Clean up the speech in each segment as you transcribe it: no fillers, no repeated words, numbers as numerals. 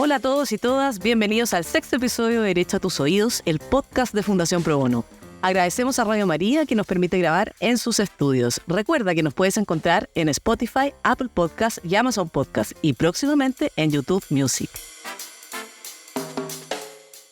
Hola a todos y todas, bienvenidos al sexto episodio de Derecho a tus Oídos, el podcast de Fundación Pro Bono. Agradecemos a Radio María que nos permite grabar en sus estudios. Recuerda que nos puedes encontrar en Spotify, Apple Podcasts y Amazon Podcasts y próximamente en YouTube Music.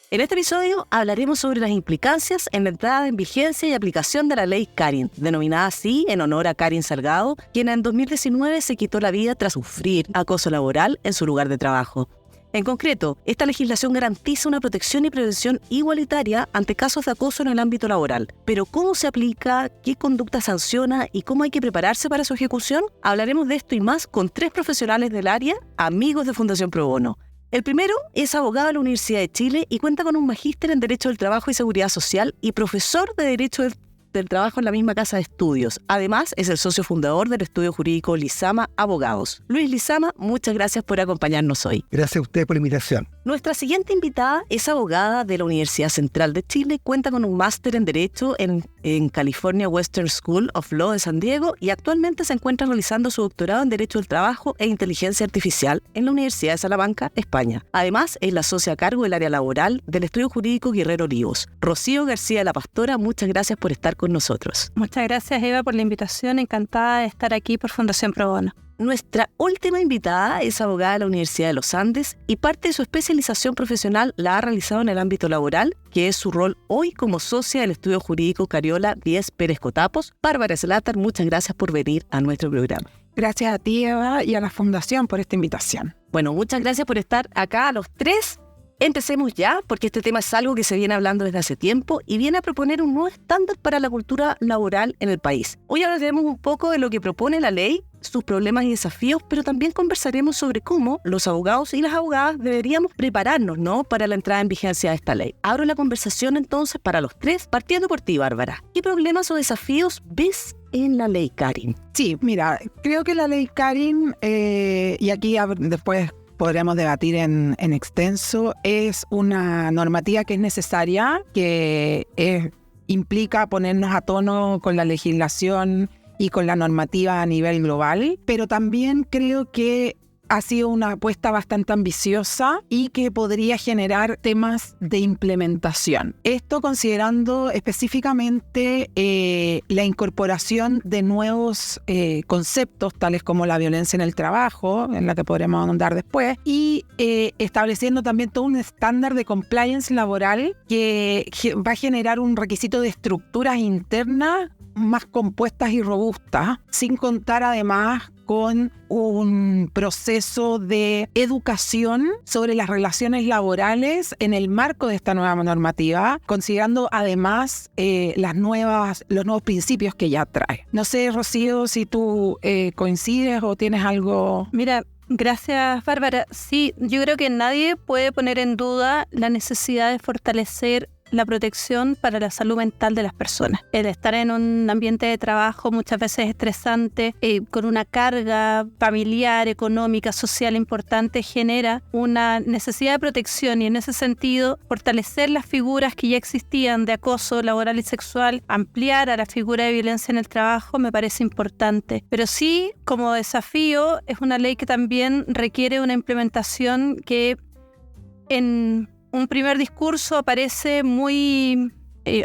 En este episodio hablaremos sobre las implicancias en la entrada en vigencia y aplicación de la ley Karin, denominada así en honor a Karin Salgado, quien en 2019 se quitó la vida tras sufrir acoso laboral en su lugar de trabajo. En concreto, esta legislación garantiza una protección y prevención igualitaria ante casos de acoso en el ámbito laboral. Pero ¿cómo se aplica? ¿Qué conducta sanciona? ¿Y cómo hay que prepararse para su ejecución? Hablaremos de esto y más con 3 profesionales del área, amigos de Fundación Pro Bono. El primero es abogado de la Universidad de Chile y cuenta con un magíster en Derecho del Trabajo y Seguridad Social y profesor de Derecho del Trabajo en la misma casa de estudios. Además, es el socio fundador del estudio jurídico Lizama Abogados. Luis Lizama, muchas gracias por acompañarnos hoy. Gracias a usted por la invitación. Nuestra siguiente invitada es abogada de la Universidad Central de Chile, cuenta con un máster en Derecho en California Western School of Law de San Diego y actualmente se encuentra realizando su doctorado en Derecho del Trabajo e Inteligencia Artificial en la Universidad de Salamanca, España. Además, es la socia a cargo del área laboral del estudio jurídico Guerrero Olivos. Rocío García de la Pastora, muchas gracias por estar con nosotros. Muchas gracias, Eva, por la invitación. Encantada de estar aquí por Fundación Pro Bono. Nuestra última invitada es abogada de la Universidad de los Andes y parte de su especialización profesional la ha realizado en el ámbito laboral, que es su rol hoy como socia del estudio jurídico Cariola Díez Pérez Cotapos. Bárbara Zlátar, muchas gracias por venir a nuestro programa. Gracias a ti, Eva, y a la Fundación por esta invitación. Bueno, muchas gracias por estar acá los 3. Empecemos ya, porque este tema es algo que se viene hablando desde hace tiempo y viene a proponer un nuevo estándar para la cultura laboral en el país. Hoy hablaremos un poco de lo que propone la ley, sus problemas y desafíos, pero también conversaremos sobre cómo los abogados y las abogadas deberíamos prepararnos, ¿no?, para la entrada en vigencia de esta ley. Abro la conversación entonces para los 3, partiendo por ti, Bárbara. ¿Qué problemas o desafíos ves en la ley Karin? Sí, mira, creo que la ley Karin, y aquí después podríamos debatir en extenso, es una normativa que es necesaria, que implica ponernos a tono con la legislación y con la normativa a nivel global, pero también creo que ha sido una apuesta bastante ambiciosa y que podría generar temas de implementación. Esto considerando específicamente la incorporación de nuevos conceptos, tales como la violencia en el trabajo, en la que podremos ahondar después, y estableciendo también todo un estándar de compliance laboral que va a generar un requisito de estructuras internas más compuestas y robustas, sin contar además con un proceso de educación sobre las relaciones laborales en el marco de esta nueva normativa, considerando además los nuevos principios que ya trae. No sé, Rocío, si tú coincides o tienes algo. Mira, gracias, Bárbara. Sí, yo creo que nadie puede poner en duda la necesidad de fortalecer la protección para la salud mental de las personas. El estar en un ambiente de trabajo muchas veces estresante, con una carga familiar, económica, social importante, genera una necesidad de protección y en ese sentido fortalecer las figuras que ya existían de acoso laboral y sexual, ampliar a la figura de violencia en el trabajo me parece importante. Pero sí, como desafío, es una ley que también requiere una implementación que en un primer discurso parece muy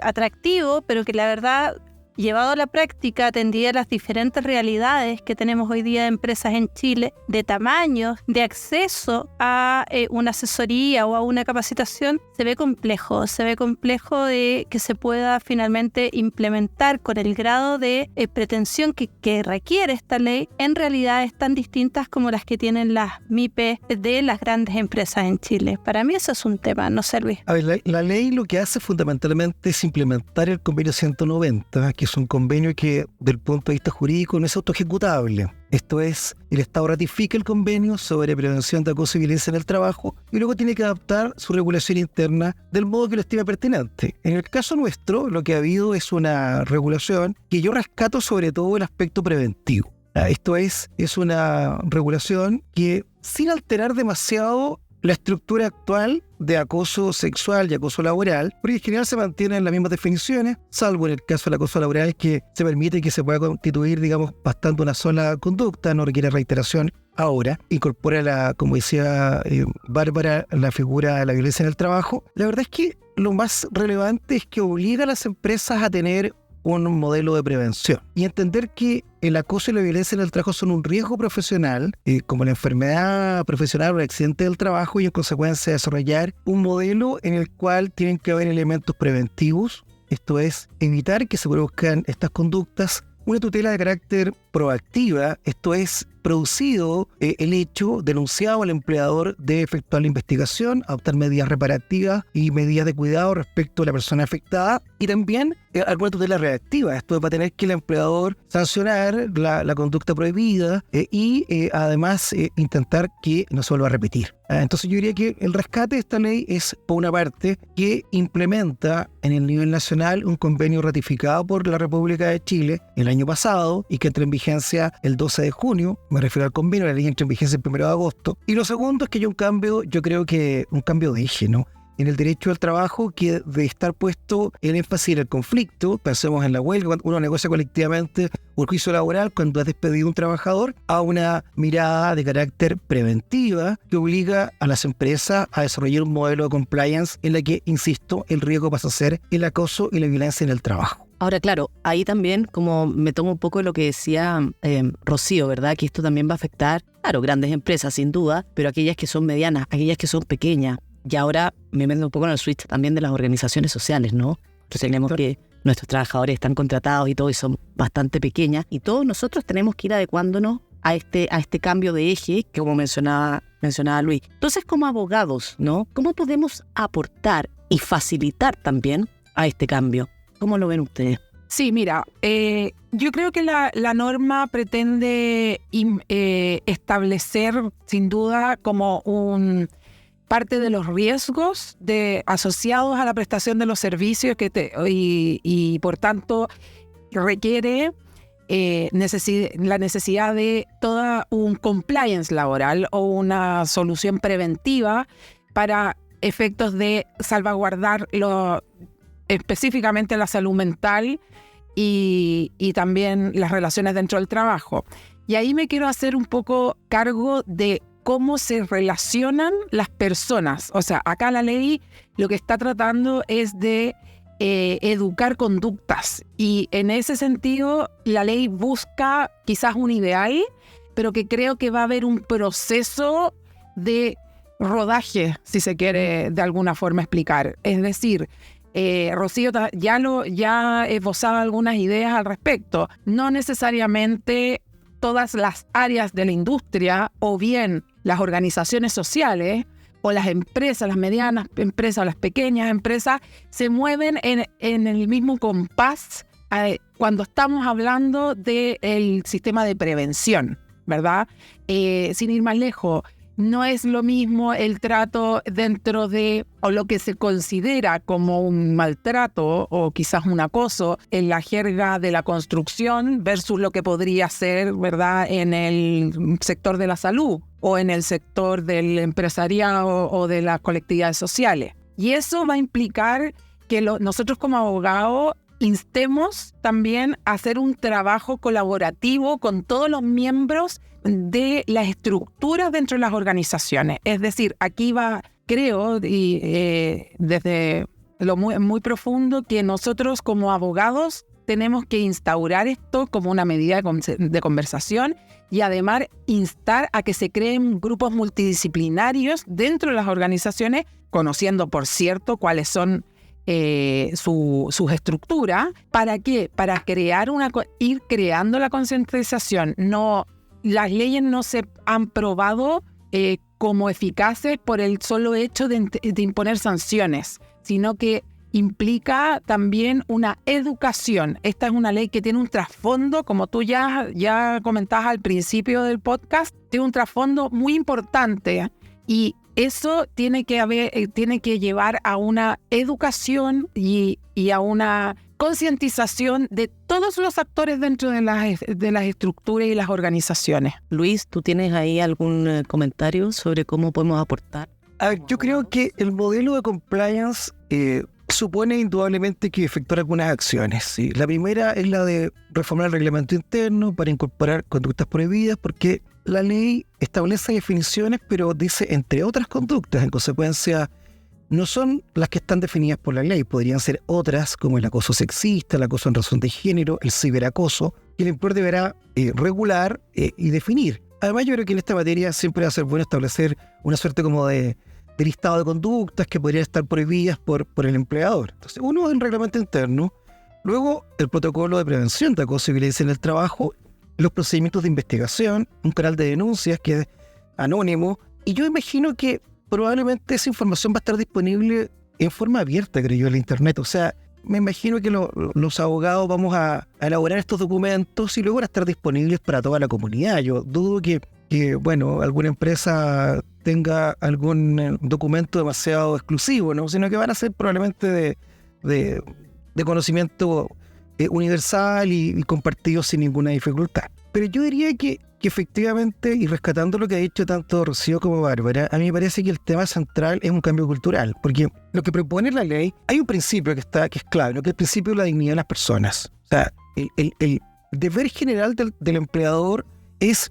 atractivo, pero que la verdad, llevado a la práctica, atendía a las diferentes realidades que tenemos hoy día de empresas en Chile, de tamaños, de acceso a una asesoría o a una capacitación, se ve complejo de que se pueda finalmente implementar con el grado de pretensión que requiere esta ley en realidades tan distintas como las que tienen las MIPE de las grandes empresas en Chile. Para mí eso es un tema, no sé, Luis. A ver, la ley lo que hace fundamentalmente es implementar el convenio 190, que es un convenio que, desde el punto de vista jurídico, no es autoejecutable. Esto es, el Estado ratifica el convenio sobre prevención de acoso y violencia en el trabajo y luego tiene que adaptar su regulación interna del modo que lo estime pertinente. En el caso nuestro, lo que ha habido es una regulación que yo rescato sobre todo el aspecto preventivo. Esto es una regulación que, sin alterar demasiado la estructura actual, de acoso sexual y acoso laboral, porque en general se mantienen las mismas definiciones, salvo en el caso del acoso laboral, que se permite que se pueda constituir, digamos, bastante una sola conducta, no requiere reiteración. Ahora, incorpora, como decía Bárbara, la figura de la violencia en el trabajo. La verdad es que lo más relevante es que obliga a las empresas a tener un modelo de prevención y entender que el acoso y la violencia en el trabajo son un riesgo profesional, como la enfermedad profesional o el accidente del trabajo, y en consecuencia desarrollar un modelo en el cual tienen que haber elementos preventivos, esto es, evitar que se produzcan estas conductas, una tutela de carácter proactiva, esto es, producido el hecho, denunciado al empleador, de efectuar la investigación, adoptar medidas reparativas y medidas de cuidado respecto a la persona afectada, y también alguna tutela reactiva. Esto va a tener que el empleador sancionar la conducta prohibida y además intentar que no se vuelva a repetir. Entonces yo diría que el rescate de esta ley es, por una parte, que implementa en el nivel nacional un convenio ratificado por la República de Chile el año pasado y que entra en vigencia el 12 de junio, me refiero al convenio, la ley entra en vigencia el 1 de agosto. Y lo segundo es que hay un cambio, yo creo que un cambio de eje, ¿no?, en el derecho al trabajo, que de estar puesto el énfasis en el conflicto, pensemos en la huelga, cuando uno negocia colectivamente un juicio laboral, cuando has despedido a un trabajador, a una mirada de carácter preventiva que obliga a las empresas a desarrollar un modelo de compliance en la que, insisto, el riesgo pasa a ser el acoso y la violencia en el trabajo. Ahora, claro, ahí también, como me tomo un poco de lo que decía Rocío, ¿verdad? Que esto también va a afectar, claro, grandes empresas, sin duda, pero aquellas que son medianas, aquellas que son pequeñas. Y ahora me meto un poco en el switch también de las organizaciones sociales, ¿no? Entonces tenemos que nuestros trabajadores están contratados y todo, y son bastante pequeñas, y todos nosotros tenemos que ir adecuándonos a este cambio de eje, que como mencionaba Luis. Entonces, como abogados, ¿no?, ¿cómo podemos aportar y facilitar también a este cambio? ¿Cómo lo ven ustedes? Sí, mira, yo creo que la norma pretende establecer, sin duda, como parte de los riesgos asociados a la prestación de los servicios y por tanto requiere la necesidad de todo un compliance laboral o una solución preventiva para efectos de salvaguardar específicamente la salud mental y también las relaciones dentro del trabajo. Y ahí me quiero hacer un poco cargo de cómo se relacionan las personas. O sea, acá la ley lo que está tratando es de educar conductas. Y en ese sentido, la ley busca quizás un ideal, pero que creo que va a haber un proceso de rodaje, si se quiere de alguna forma explicar. Es decir, Rocío ya esbozaba algunas ideas al respecto. No necesariamente todas las áreas de la industria o bien las organizaciones sociales o las empresas, las medianas empresas o las pequeñas empresas se mueven en el mismo compás cuando estamos hablando del sistema de prevención, ¿verdad? Sin ir más lejos, no es lo mismo el trato dentro de o lo que se considera como un maltrato o quizás un acoso en la jerga de la construcción versus lo que podría ser, ¿verdad?, en el sector de la salud o en el sector del empresariado o de las colectividades sociales. Y eso va a implicar que nosotros como abogados instemos también a hacer un trabajo colaborativo con todos los miembros de las estructuras dentro de las organizaciones. Es decir, aquí va, creo, y desde lo muy profundo, que nosotros como abogados tenemos que instaurar esto como una medida de conversación y además instar a que se creen grupos multidisciplinarios dentro de las organizaciones, conociendo, por cierto, cuáles son sus estructuras. ¿Para qué? Para ir creando la concientización. Las leyes no se han probado como eficaces por el solo hecho de imponer sanciones, sino que implica también una educación. Esta es una ley que tiene un trasfondo, como tú ya comentabas al principio del podcast, tiene un trasfondo muy importante y eso tiene que llevar a una educación y a una concientización de todos los actores dentro de las estructuras y las organizaciones. Luis, ¿tú tienes ahí algún comentario sobre cómo podemos aportar? A ver, yo creo que el modelo de compliance supone indudablemente que efectuar algunas acciones. ¿Sí? La primera es la de reformar el reglamento interno para incorporar conductas prohibidas, porque la ley establece definiciones, pero dice entre otras conductas. En consecuencia, no son las que están definidas por la ley, podrían ser otras como el acoso sexista, el acoso en razón de género, el ciberacoso, que el empleador deberá regular y definir. Además, yo creo que en esta materia siempre va a ser bueno establecer una suerte como de listado de conductas que podrían estar prohibidas por el empleador. Entonces, uno es el reglamento interno, luego el protocolo de prevención de acoso y violencia en el trabajo, los procedimientos de investigación, un canal de denuncias que es anónimo, y yo imagino que probablemente esa información va a estar disponible en forma abierta, creo yo, en la internet. O sea, me imagino que los abogados vamos a elaborar estos documentos y luego van a estar disponibles para toda la comunidad. Yo dudo que alguna empresa tenga algún documento demasiado exclusivo, ¿no? Sino que van a ser probablemente de conocimiento universal y compartido sin ninguna dificultad. Pero yo diría que efectivamente, y rescatando lo que ha dicho tanto Rocío como Bárbara, a mí me parece que el tema central es un cambio cultural, porque lo que propone la ley, hay un principio que es clave, ¿no? Que es el principio de la dignidad de las personas. O sea, el deber general del empleador es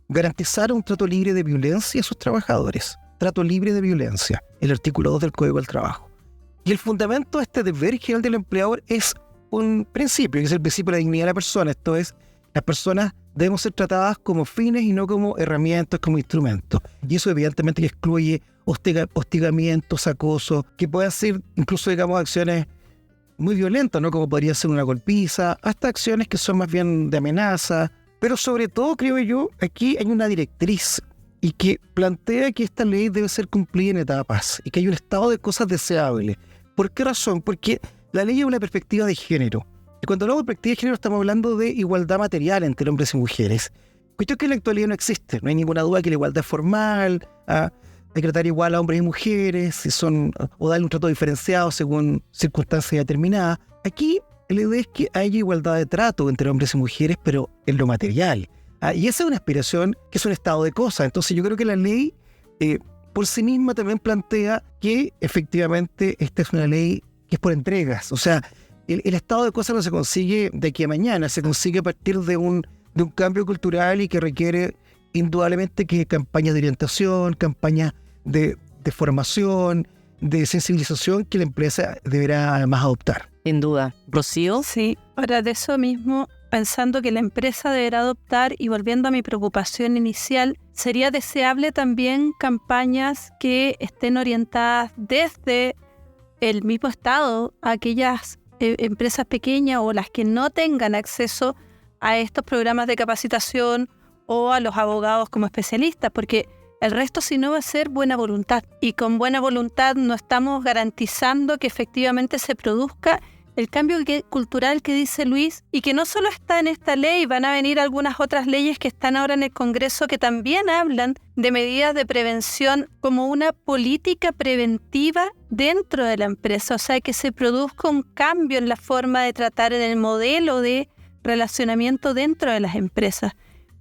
garantizar un trato libre de violencia a sus trabajadores. Trato libre de violencia, el artículo 2 del Código del Trabajo. Y el fundamento de este deber general del empleador es un principio, que es el principio de la dignidad de la persona. Esto es, las personas debemos ser tratadas como fines y no como herramientas, como instrumentos. Y eso evidentemente que excluye hostigamientos, acoso, que pueden ser incluso, digamos, acciones muy violentas, ¿no? Como podría ser una golpiza, hasta acciones que son más bien de amenaza. Pero sobre todo, creo yo, aquí hay una directriz y que plantea que esta ley debe ser cumplida en etapas y que hay un estado de cosas deseables. ¿Por qué razón? Porque la ley es una perspectiva de género. Y cuando hablamos de perspectiva de género estamos hablando de igualdad material entre hombres y mujeres. Cuestión que en la actualidad no existe. No hay ninguna duda que la igualdad es formal, hay que tratar igual a hombres y mujeres, o darle un trato diferenciado según circunstancias determinadas. Aquí la idea es que haya igualdad de trato entre hombres y mujeres, pero en lo material. Y esa es una aspiración que es un estado de cosas. Entonces yo creo que la ley por sí misma también plantea que efectivamente esta es una ley que es por entregas. O sea, el estado de cosas no se consigue de aquí a mañana, se consigue a partir de un cambio cultural y que requiere indudablemente que campañas de orientación, campañas de formación, de sensibilización que la empresa deberá además adoptar. Sin duda. ¿Rocío? Sí, ahora de eso mismo, pensando que la empresa deberá adoptar, y volviendo a mi preocupación inicial, sería deseable también campañas que estén orientadas desde el mismo Estado a aquellas empresas pequeñas o las que no tengan acceso a estos programas de capacitación o a los abogados como especialistas, porque el resto si no va a ser buena voluntad, y con buena voluntad no estamos garantizando que efectivamente se produzca el cambio cultural que dice Luis, y que no solo está en esta ley, van a venir algunas otras leyes que están ahora en el Congreso que también hablan de medidas de prevención como una política preventiva dentro de la empresa, o sea, que se produzca un cambio en la forma de tratar, en el modelo de relacionamiento dentro de las empresas.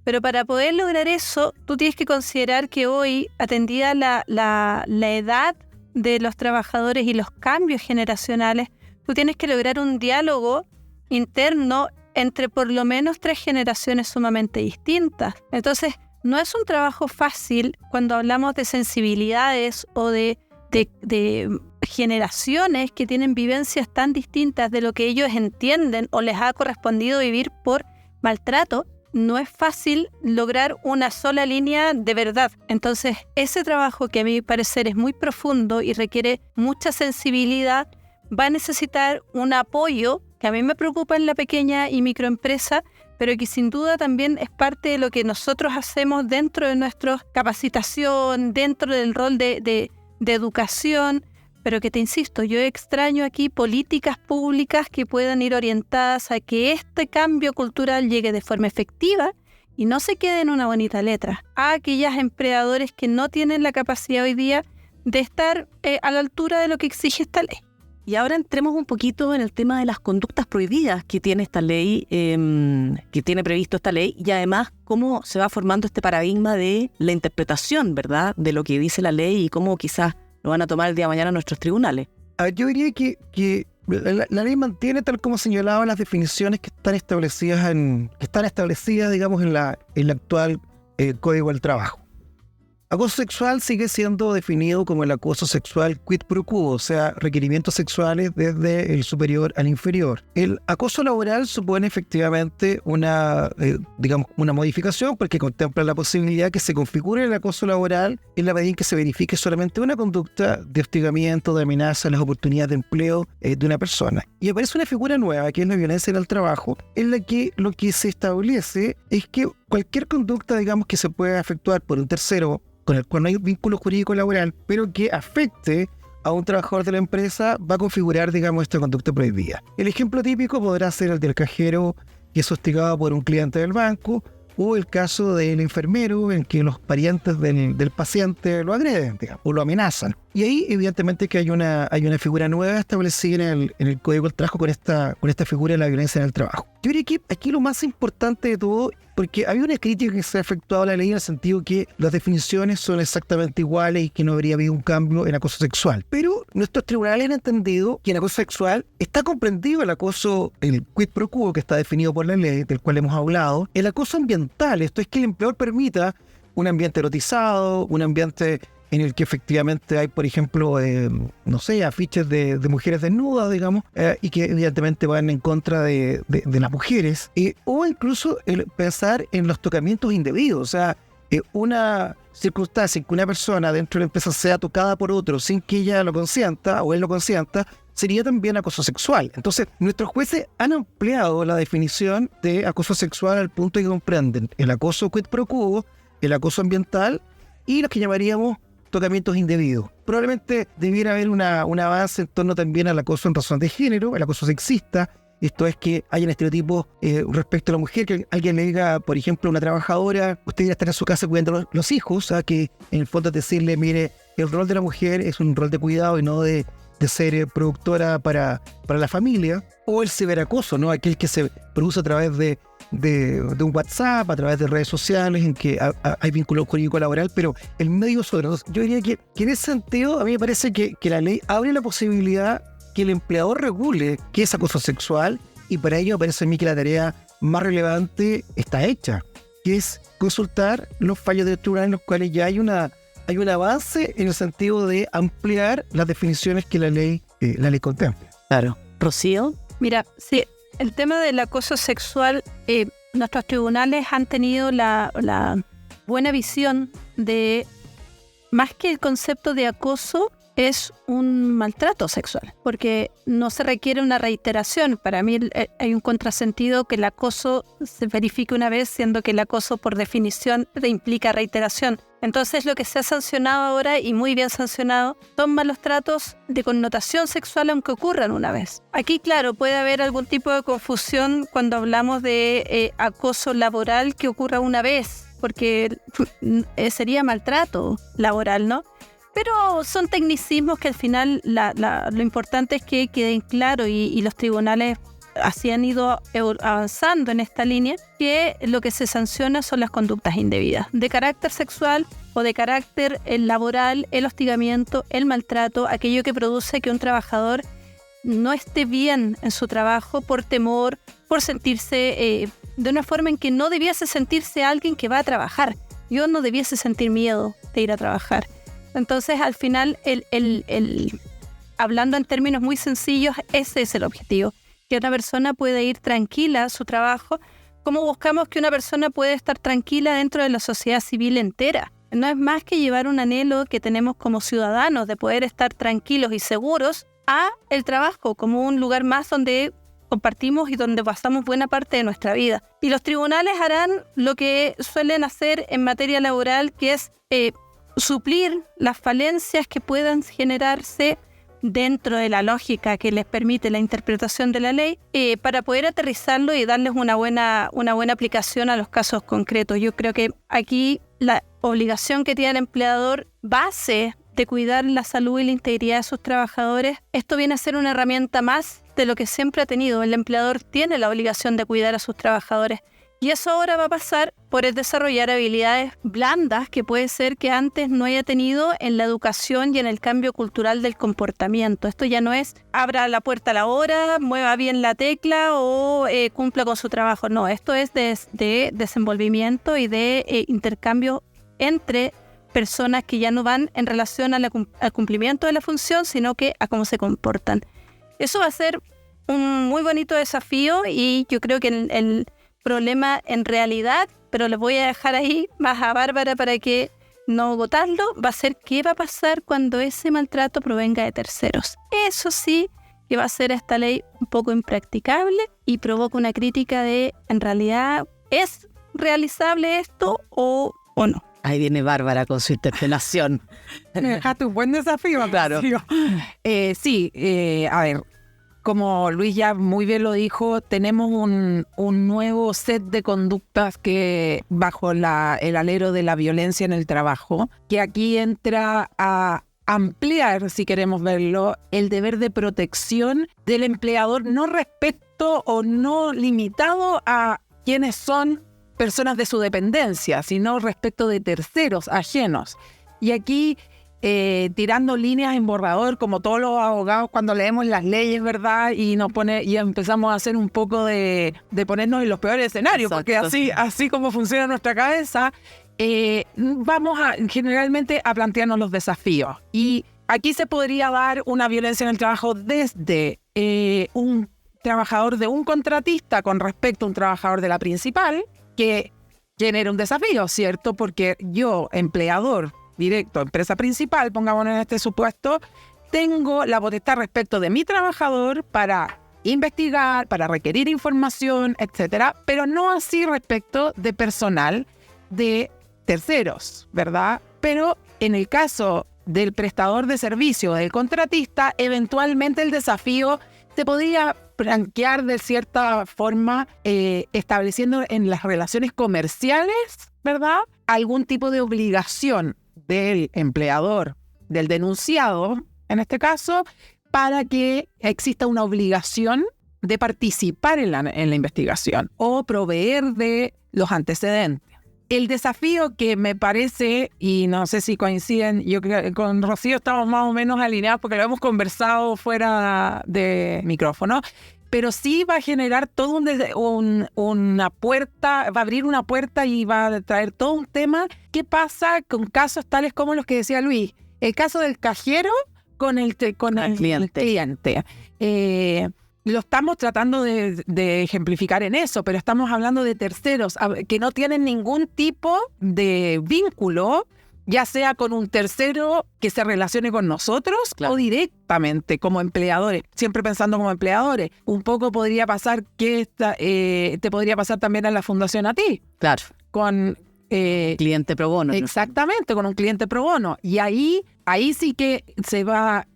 Pero para poder lograr eso, tú tienes que considerar que hoy, atendida la edad de los trabajadores y los cambios generacionales, tú tienes que lograr un diálogo interno entre por lo menos 3 generaciones sumamente distintas. Entonces, no es un trabajo fácil cuando hablamos de sensibilidades o de generaciones que tienen vivencias tan distintas de lo que ellos entienden o les ha correspondido vivir por maltrato. No es fácil lograr una sola línea de verdad. Entonces, ese trabajo, que a mi parecer es muy profundo y requiere mucha sensibilidad, va a necesitar un apoyo que a mí me preocupa en la pequeña y microempresa, pero que sin duda también es parte de lo que nosotros hacemos dentro de nuestra capacitación, dentro del rol de educación, pero que te insisto, yo extraño aquí políticas públicas que puedan ir orientadas a que este cambio cultural llegue de forma efectiva y no se quede en una bonita letra, a aquellos empleadores que no tienen la capacidad hoy día de estar a la altura de lo que exige esta ley. Y ahora entremos un poquito en el tema de las conductas prohibidas que tiene esta ley, que tiene previsto esta ley, y además cómo se va formando este paradigma de la interpretación, ¿verdad?, de lo que dice la ley y cómo quizás lo van a tomar el día de mañana nuestros tribunales. A ver, yo diría que la ley mantiene, tal como señalaba, las definiciones que están establecidas, digamos, en la actual Código del Trabajo. Acoso sexual sigue siendo definido como el acoso sexual quid pro quo, o sea, requerimientos sexuales desde el superior al inferior. El acoso laboral supone efectivamente una modificación porque contempla la posibilidad que se configure el acoso laboral en la medida en que se verifique solamente una conducta de hostigamiento, de amenaza a las oportunidades de empleo de una persona. Y aparece una figura nueva, que es la violencia en el trabajo, en la que lo que se establece es que cualquier conducta, digamos, que se pueda efectuar por un tercero, con el cual no hay vínculo jurídico laboral, pero que afecte a un trabajador de la empresa, va a configurar, digamos, esta conducta prohibida. El ejemplo típico podrá ser el del cajero que es hostigado por un cliente del banco, o el caso del enfermero en que los parientes del paciente lo agreden, digamos, o lo amenazan. Y ahí, evidentemente, que hay una figura nueva establecida en el Código del Trabajo con esta figura de la violencia en el trabajo. Yo diría que aquí lo más importante de todo, porque había una crítica que se ha efectuado a la ley en el sentido que las definiciones son exactamente iguales y que no habría habido un cambio en acoso sexual. Pero nuestros tribunales han entendido que en acoso sexual está comprendido el quid pro quo que está definido por la ley, del cual hemos hablado, el acoso ambiental, esto es que el empleador permita un ambiente erotizado, un ambiente en el que efectivamente hay, por ejemplo, afiches de mujeres desnudas, digamos, y que evidentemente van en contra de las mujeres, o incluso el pensar en los tocamientos indebidos, o sea, una circunstancia en que una persona dentro de la empresa sea tocada por otro sin que ella lo consienta o él lo consienta, sería también acoso sexual. Entonces, nuestros jueces han ampliado la definición de acoso sexual al punto de que comprenden el acoso quid pro quo, el acoso ambiental y los que llamaríamos tocamientos indebidos. Probablemente debiera haber un avance en torno también al acoso en razón de género, el acoso sexista. Esto es que hayan estereotipos respecto a la mujer, que alguien le diga, por ejemplo, a una trabajadora, usted debería estar en su casa cuidando los hijos, que en el fondo es decirle, mire, el rol de la mujer es un rol de cuidado y no de ser productora para la familia. O el ciberacoso, ¿no? Aquel que se produce a través de un WhatsApp, a través de redes sociales, en que hay vínculo jurídico laboral, pero el medio sobre todo. Yo diría que en ese sentido, a mí me parece que la ley abre la posibilidad que el empleador regule qué es acoso sexual, y para ello me parece a mí que la tarea más relevante está hecha, que es consultar los fallos del tribunal en los cuales ya hay un avance en el sentido de ampliar las definiciones que la ley contempla. Claro. Rocío. Mira, sí, el tema del acoso sexual, nuestros tribunales han tenido la buena visión de, más que el concepto de acoso, es un maltrato sexual, porque no se requiere una reiteración. Para mí hay un contrasentido que el acoso se verifique una vez, siendo que el acoso por definición implica reiteración. Entonces lo que se ha sancionado ahora, y muy bien sancionado, son malos tratos de connotación sexual aunque ocurran una vez. Aquí, claro, puede haber algún tipo de confusión cuando hablamos de acoso laboral que ocurra una vez, porque sería maltrato laboral, ¿no? Pero son tecnicismos que al final lo importante es que queden claro, y los tribunales así han ido avanzando en esta línea, que lo que se sanciona son las conductas indebidas de carácter sexual o de carácter laboral, el hostigamiento, el maltrato, aquello que produce que un trabajador no esté bien en su trabajo por temor, por sentirse de una forma en que no debiese sentirse alguien que va a trabajar. Yo no debiese sentir miedo de ir a trabajar. Entonces, al final, hablando en términos muy sencillos, ese es el objetivo, que una persona pueda ir tranquila a su trabajo, como buscamos que una persona pueda estar tranquila dentro de la sociedad civil entera. No es más que llevar un anhelo que tenemos como ciudadanos de poder estar tranquilos y seguros a el trabajo, como un lugar más donde compartimos y donde pasamos buena parte de nuestra vida. Y los tribunales harán lo que suelen hacer en materia laboral, que es suplir las falencias que puedan generarse dentro de la lógica que les permite la interpretación de la ley, para poder aterrizarlo y darles una buena aplicación a los casos concretos. Yo creo que aquí la obligación que tiene el empleador base de cuidar la salud y la integridad de sus trabajadores, esto viene a ser una herramienta más de lo que siempre ha tenido. El empleador tiene la obligación de cuidar a sus trabajadores. Y eso ahora va a pasar por el desarrollar habilidades blandas que puede ser que antes no haya tenido en la educación y en el cambio cultural del comportamiento. Esto ya no es abra la puerta a la hora, mueva bien la tecla o cumpla con su trabajo. No, esto es de desenvolvimiento y de intercambio entre personas que ya no van en relación al cumplimiento de la función, sino que a cómo se comportan. Eso va a ser un muy bonito desafío y yo creo que el problema en realidad, pero les voy a dejar ahí más a Bárbara para que no votarlo, va a ser qué va a pasar cuando ese maltrato provenga de terceros. Eso sí que va a hacer esta ley un poco impracticable y provoca una crítica de, en realidad, ¿es realizable esto o no? Ahí viene Bárbara con su interpelación. Me dejaste un buen desafío. Claro. Sí, a ver, como Luis ya muy bien lo dijo, tenemos un nuevo set de conductas que bajo el alero de la violencia en el trabajo, que aquí entra a ampliar, si queremos verlo, el deber de protección del empleador, no respecto o no limitado a quienes son personas de su dependencia, sino respecto de terceros ajenos. Y aquí tirando líneas en borrador, como todos los abogados cuando leemos las leyes, ¿verdad? Y empezamos a hacer un poco de ponernos en los peores escenarios. Exacto. Porque así como funciona nuestra cabeza, vamos generalmente a plantearnos los desafíos. Y aquí se podría dar una violencia en el trabajo desde un trabajador de un contratista con respecto a un trabajador de la principal, que genera un desafío, ¿cierto? Porque yo, empleador directo, empresa principal, pongámonos en este supuesto, tengo la potestad respecto de mi trabajador para investigar, para requerir información, etcétera, pero no así respecto de personal de terceros, ¿verdad? Pero en el caso del prestador de servicio, del contratista, eventualmente el desafío se podría plantear de cierta forma estableciendo en las relaciones comerciales, ¿verdad?, algún tipo de obligación del empleador, del denunciado, en este caso, para que exista una obligación de participar en la investigación o proveer de los antecedentes. El desafío que me parece, y no sé si coinciden, yo creo que con Rocío estamos más o menos alineados porque lo hemos conversado fuera de micrófono, pero sí va a generar todo una puerta, va a abrir una puerta y va a traer todo un tema. ¿Qué pasa con casos tales como los que decía Luis? El caso del cajero con el cliente. Lo estamos tratando de ejemplificar en eso, pero estamos hablando de terceros que no tienen ningún tipo de vínculo, ya sea con un tercero que se relacione con nosotros, claro, o directamente como empleadores, siempre pensando como empleadores. Un poco podría pasar que te podría pasar también a la fundación a ti. Claro. Con cliente pro bono. Exactamente, con un cliente pro bono. Y ahí sí que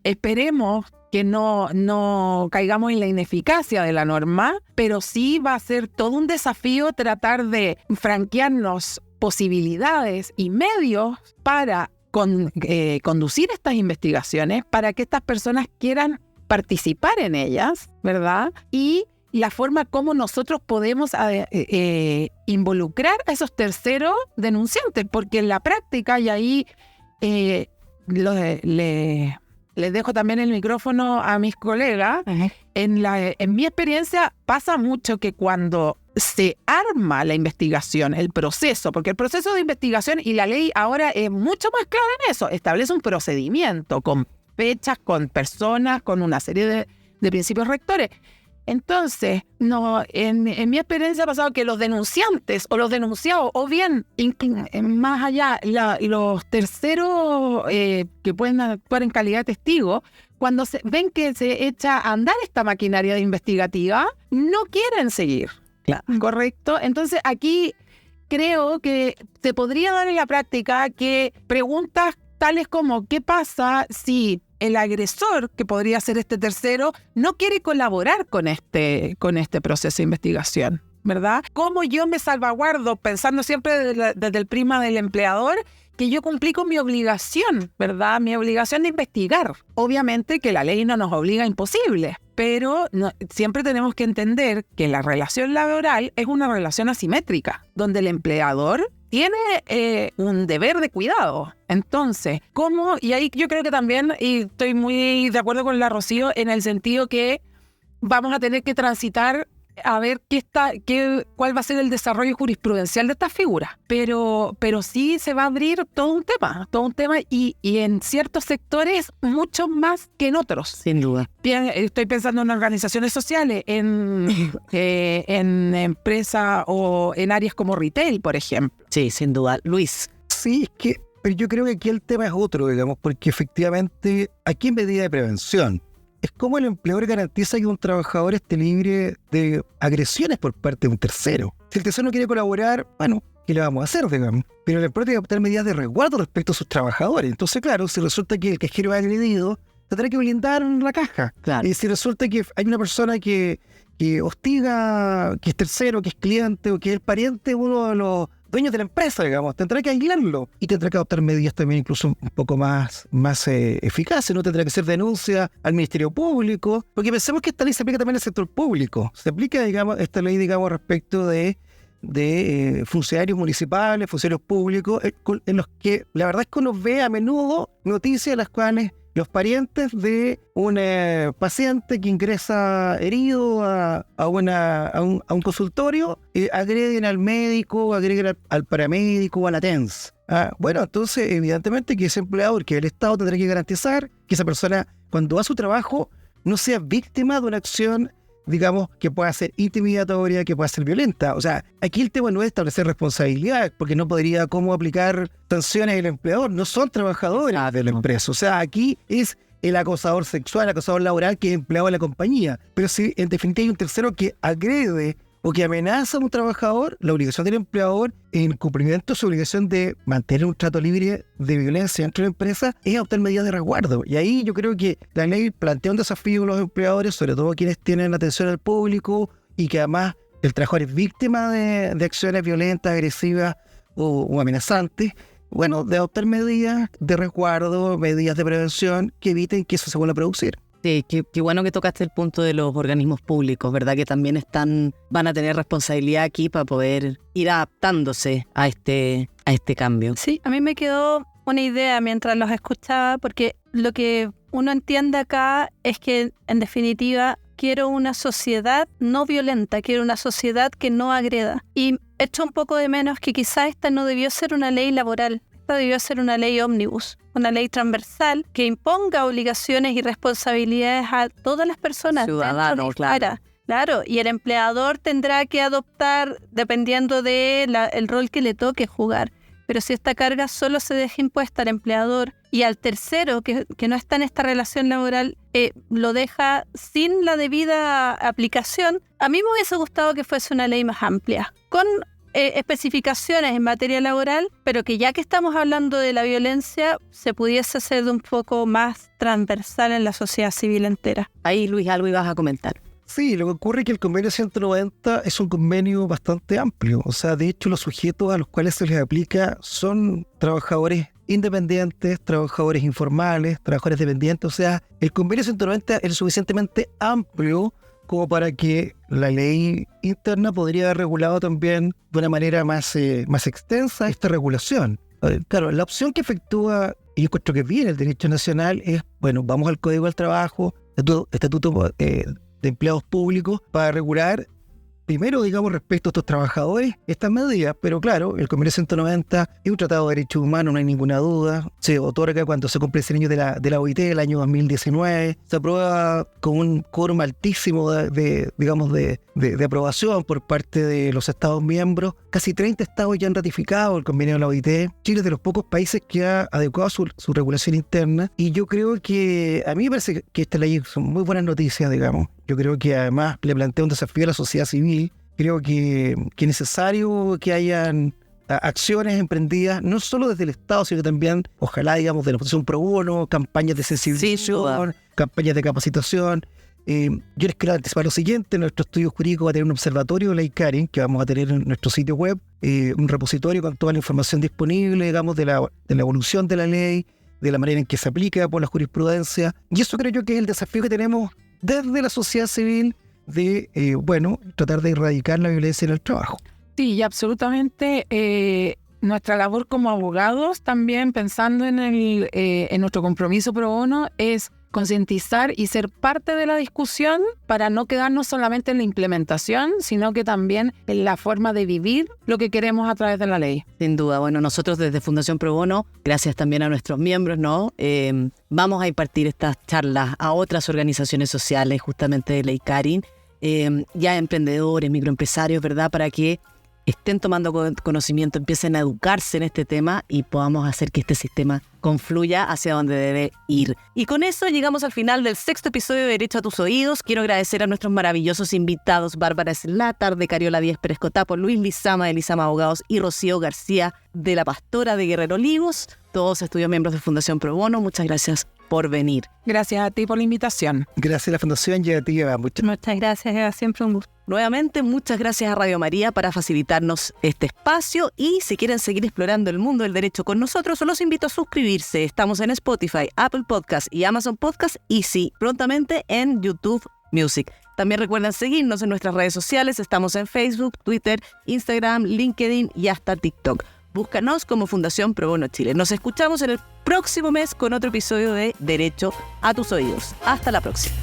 esperemos que no caigamos en la ineficacia de la norma, pero sí va a ser todo un desafío tratar de franquearnos posibilidades y medios para conducir estas investigaciones, para que estas personas quieran participar en ellas, ¿verdad? Y la forma como nosotros podemos involucrar a esos terceros denunciantes, porque en la práctica, y ahí les dejo también el micrófono a mis colegas, uh-huh. En mi experiencia pasa mucho que cuando se arma la investigación, el proceso, porque el proceso de investigación y la ley ahora es mucho más clara en eso, establece un procedimiento con fechas, con personas, con una serie de principios rectores. Entonces, en mi experiencia ha pasado que los denunciantes o los denunciados, o bien, más allá, los terceros que pueden actuar en calidad de testigo, cuando ven que se echa a andar esta maquinaria investigativa, no quieren seguir. Claro. ¿Correcto? Entonces, aquí creo que se podría dar en la práctica que preguntas tales como ¿qué pasa si el agresor, que podría ser este tercero, no quiere colaborar con este proceso de investigación, ¿verdad? ¿Cómo yo me salvaguardo, pensando siempre desde el prisma del empleador, que yo cumplí con mi obligación, ¿verdad? Mi obligación de investigar. Obviamente que la ley no nos obliga a imposible, pero siempre tenemos que entender que la relación laboral es una relación asimétrica, donde el empleador tiene un deber de cuidado. Entonces, ¿cómo? Y ahí yo creo que también, y estoy muy de acuerdo con la Rocío, en el sentido que vamos a tener que transitar a ver cuál va a ser el desarrollo jurisprudencial de estas figuras. Pero sí se va a abrir todo un tema y en ciertos sectores mucho más que en otros. Sin duda. Bien, estoy pensando en organizaciones sociales, en empresas o en áreas como retail, por ejemplo. Sí, sin duda. Luis. Sí, es que pero yo creo que aquí el tema es otro, digamos, porque efectivamente aquí en medida de prevención es como el empleador garantiza que un trabajador esté libre de agresiones por parte de un tercero. Si el tercero no quiere colaborar, bueno, ¿qué le vamos a hacer, digamos? Pero el empleador tiene que adoptar medidas de resguardo respecto a sus trabajadores. Entonces, claro, si resulta que el cajero es agredido, tendrá que blindar la caja. Claro. Y si resulta que hay una persona que hostiga, que es tercero, que es cliente o que es el pariente de uno de los dueños de la empresa, digamos, tendrá que aislarlo y tendrá que adoptar medidas también incluso un poco más eficaces, ¿no? Tendrá que hacer denuncia al Ministerio Público, porque pensemos que esta ley se aplica también al sector público. Se aplica, digamos, esta ley, digamos, respecto de funcionarios municipales, funcionarios públicos, en los que la verdad es que uno ve a menudo noticias en las cuales los parientes de un paciente que ingresa herido a un consultorio agreden al médico, agreden al paramédico o a la TENS. Bueno, entonces evidentemente que ese empleador, que el Estado tendrá que garantizar que esa persona cuando va a su trabajo no sea víctima de una acción, digamos, que pueda ser intimidatoria, que pueda ser violenta. O sea, aquí el tema no es establecer responsabilidad, porque no podría cómo aplicar sanciones al empleador. No son trabajadores de la empresa. O sea, aquí es el acosador sexual, el acosador laboral que es empleado de la compañía. Pero si en definitiva hay un tercero que agrede o que amenaza a un trabajador, la obligación del empleador, en cumplimiento de su obligación de mantener un trato libre de violencia dentro de la empresa, es adoptar medidas de resguardo. Y ahí yo creo que la ley plantea un desafío a los empleadores, sobre todo quienes tienen atención al público y que además el trabajador es víctima de acciones violentas, agresivas o amenazantes. Bueno, de adoptar medidas de resguardo, medidas de prevención que eviten que eso se vuelva a producir. Sí, qué bueno que tocaste el punto de los organismos públicos, ¿verdad? Que también van a tener responsabilidad aquí para poder ir adaptándose a este cambio. Sí, a mí me quedó una idea mientras los escuchaba, porque lo que uno entiende acá es que, en definitiva, quiero una sociedad no violenta, quiero una sociedad que no agreda. Y echo un poco de menos que quizá esta no debió ser una ley laboral. Esta debió ser una ley ómnibus, una ley transversal que imponga obligaciones y responsabilidades a todas las personas. Ciudadanos, claro. Claro, y el empleador tendrá que adoptar dependiendo del rol que le toque jugar. Pero si esta carga solo se deja impuesta al empleador y al tercero que no está en esta relación laboral, lo deja sin la debida aplicación, a mí me hubiese gustado que fuese una ley más amplia, con especificaciones en materia laboral, pero que ya que estamos hablando de la violencia, se pudiese hacer de un poco más transversal en la sociedad civil entera. Ahí, Luis, algo ibas a comentar. Sí, lo que ocurre es que el convenio 190 es un convenio bastante amplio. O sea, de hecho, los sujetos a los cuales se les aplica son trabajadores independientes, trabajadores informales, trabajadores dependientes. O sea, el convenio 190 es suficientemente amplio como para que la ley interna podría haber regulado también de una manera más extensa esta regulación. Claro, la opción que efectúa, y yo encuentro que bien el derecho nacional, es, bueno, vamos al Código del Trabajo, estatuto de empleados públicos, para regular primero, digamos, respecto a estos trabajadores, estas medidas. Pero claro, el convenio 190 es un tratado de derechos humanos, no hay ninguna duda. Se otorga cuando se cumple 100 años de la OIT, el año 2019. Se aprueba con un quórum altísimo de aprobación por parte de los Estados miembros. Casi 30 estados ya han ratificado el convenio de la OIT. Chile es de los pocos países que ha adecuado su regulación interna. Y yo creo que, a mí me parece que esta ley son muy buenas noticias, digamos. Yo creo que además le plantea un desafío a la sociedad civil. Creo que es necesario que hayan acciones emprendidas, no solo desde el Estado, sino también, ojalá, digamos, de la oposición pro bono, campañas de sensibilización, campañas de capacitación. yo les quiero anticipar lo siguiente: nuestro estudio jurídico va a tener un observatorio de ley Karin que vamos a tener en nuestro sitio web, un repositorio con toda la información disponible, digamos, de la evolución de la ley, de la manera en que se aplica por la jurisprudencia. Y eso creo yo que es el desafío que tenemos desde la sociedad civil de, tratar de erradicar la violencia en el trabajo. Sí, y absolutamente nuestra labor como abogados también, pensando en nuestro compromiso pro bono, es concientizar y ser parte de la discusión para no quedarnos solamente en la implementación, sino que también en la forma de vivir lo que queremos a través de la ley. Sin duda. Bueno, nosotros desde Fundación Pro Bono, gracias también a nuestros miembros, ¿no? Vamos a impartir estas charlas a otras organizaciones sociales, justamente de Ley Karin, ya emprendedores, microempresarios, ¿verdad? Para que estén tomando conocimiento, empiecen a educarse en este tema y podamos hacer que este sistema confluya hacia donde debe ir. Y con eso llegamos al final del 6º episodio de Derecho a tus Oídos. Quiero agradecer a nuestros maravillosos invitados: Bárbara Slatar, de Cariola Díez Pérez Cotapo, Luis Lizama, de Lizama Abogados, y Rocío García, de La Pastora de Guerrero Olivos, todos estudios miembros de Fundación Pro Bono. Muchas gracias por venir. Gracias a ti por la invitación. Gracias a la Fundación y a ti, Eva. Muchas gracias, Eva. Siempre un gusto. Nuevamente, muchas gracias a Radio María para facilitarnos este espacio, y si quieren seguir explorando el mundo del derecho con nosotros, los invito a suscribirse. Estamos en Spotify, Apple Podcast y Amazon Podcast, y sí, prontamente en YouTube Music. También recuerden seguirnos en nuestras redes sociales. Estamos en Facebook, Twitter, Instagram, LinkedIn y hasta TikTok. Búscanos como Fundación Pro Bono Chile. Nos escuchamos en el próximo mes con otro episodio de Derecho a tus Oídos. Hasta la próxima.